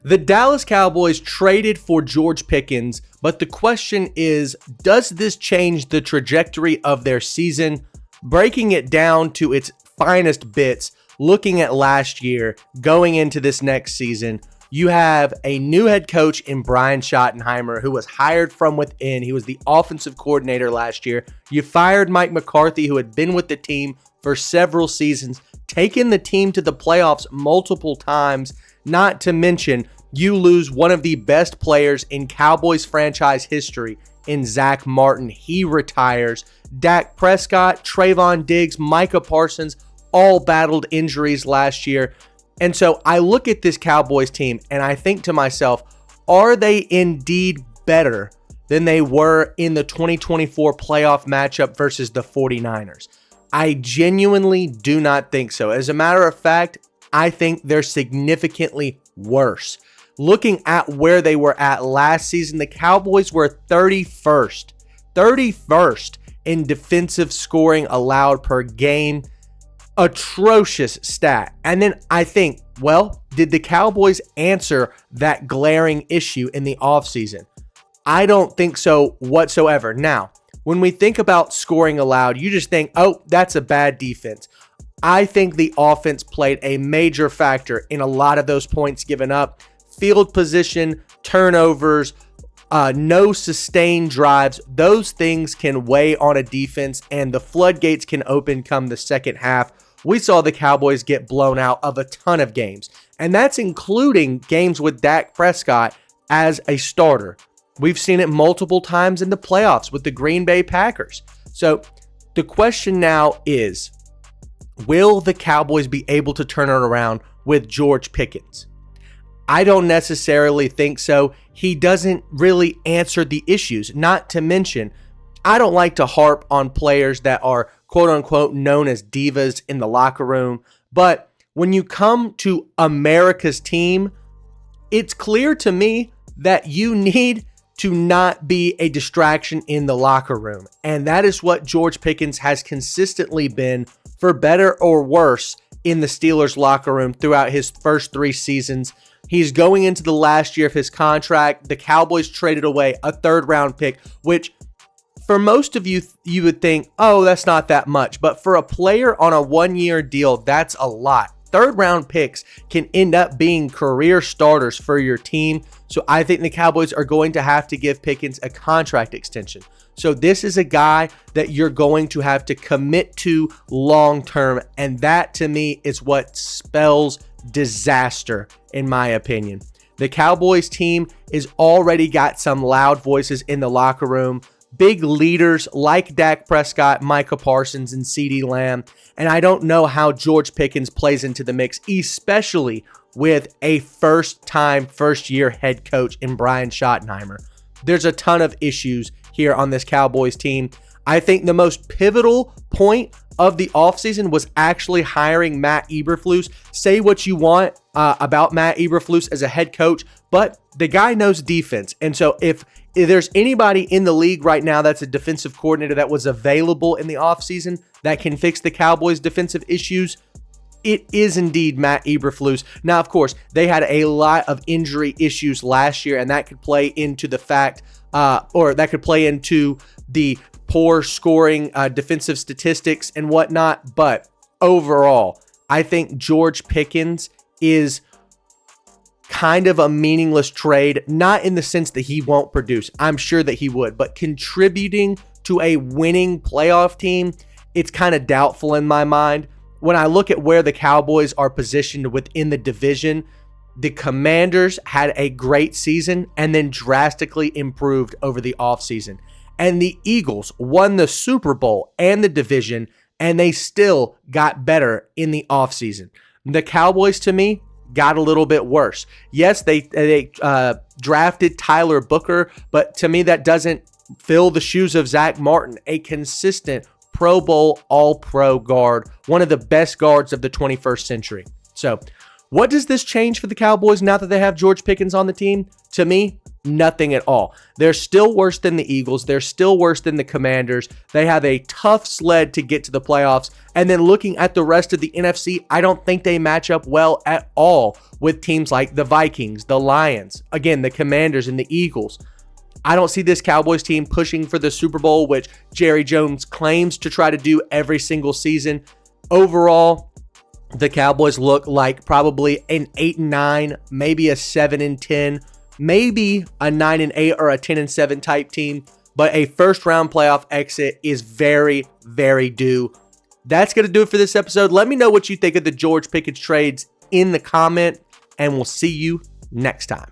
The Dallas Cowboys traded for George Pickens, but the question is, does this change the trajectory of their season? Breaking it down to its finest bits, looking at last year, going into this next season, you have a new head coach in Brian Schottenheimer who was hired from within. He was the offensive coordinator last year. You fired Mike McCarthy, who had been with the team for several seasons, taken the team to the playoffs multiple times. Not to mention, you lose one of the best players in Cowboys franchise history in Zach Martin. He retires. Dak Prescott, Trayvon Diggs, Micah Parsons all battled injuries last year. And so I look at this Cowboys team and I think to myself, are they indeed better than they were in the 2024 playoff matchup versus the 49ers? I genuinely do not think so. As a matter of fact, I think they're significantly worse. Looking at where they were at last season, the Cowboys were 31st in defensive scoring allowed per game. Atrocious stat. And then I think, well, did the Cowboys answer that glaring issue in the offseason? I don't think so whatsoever. Now, when we think about scoring allowed, you just think, oh, that's a bad defense. I think the offense played a major factor in a lot of those points given up. Field position, turnovers, no sustained drives. Those things can weigh on a defense, and the floodgates can open come the second half. We saw the Cowboys get blown out of a ton of games, and that's including games with Dak Prescott as a starter. We've seen it multiple times in the playoffs with the Green Bay Packers. So the question now is, will the Cowboys be able to turn it around with George Pickens? I don't necessarily think so. He doesn't really answer the issues. Not to mention, I don't like to harp on players that are quote unquote known as divas in the locker room. But when you come to America's team, it's clear to me that you need to not be a distraction in the locker room. And that is what George Pickens has consistently been, for better or worse, in the Steelers locker room throughout his first 3 seasons. He's going into the last year of his contract. The Cowboys traded away a 3rd round pick, which for most of you, you would think, oh, that's not that much. But for a player on a 1-year deal, that's a lot. 3rd round picks can end up being career starters for your team. So I think the Cowboys are going to have to give Pickens a contract extension. So this is a guy that you're going to have to commit to long term. And that to me is what spells disaster, in my opinion. The Cowboys team is already got some loud voices in the locker room. Big leaders like Dak Prescott, Micah Parsons, and CeeDee Lamb. And I don't know how George Pickens plays into the mix, especially with a first-year head coach in Brian Schottenheimer. There's a ton of issues here on this Cowboys team. I think the most pivotal point of the offseason was actually hiring Matt Eberflus. Say what you want about Matt Eberflus as a head coach, but the guy knows defense. And so if there's anybody in the league right now that's a defensive coordinator that was available in the offseason that can fix the Cowboys' defensive issues, it is indeed Matt Eberflus. Now, of course, they had a lot of injury issues last year, and that could play into the fact, or that could play into the poor scoring defensive statistics and whatnot. But overall, I think George Pickens is kind of a meaningless trade, not in the sense that he won't produce. I'm sure that he would, but contributing to a winning playoff team, it's kind of doubtful in my mind. When I look at where the Cowboys are positioned within the division, the Commanders had a great season and then drastically improved over the offseason. And the Eagles won the Super Bowl and the division, and they still got better in the offseason. The Cowboys, to me, got a little bit worse. Yes, they drafted Tyler Booker, but to me, that doesn't fill the shoes of Zach Martin, a consistent Pro Bowl All-Pro guard, one of the best guards of the 21st century. So what does this change for the Cowboys now that they have George Pickens on the team? To me, Nothing at all. They're still worse than the Eagles. They're still worse than the Commanders. They have a tough sled to get to the playoffs. And then looking at the rest of the NFC, I don't think they match up well at all with teams like the Vikings, the Lions, again, the Commanders and the Eagles. I don't see this Cowboys team pushing for the Super Bowl, which Jerry Jones claims to try to do every single season. Overall, the Cowboys look like probably an 8-9, maybe a 7-10, maybe a 9-8 or a 10-7 type team, but a first round playoff exit is very, very due. That's going to do it for this episode. Let me know what you think of the George Pickens trades in the comment, and we'll see you next time.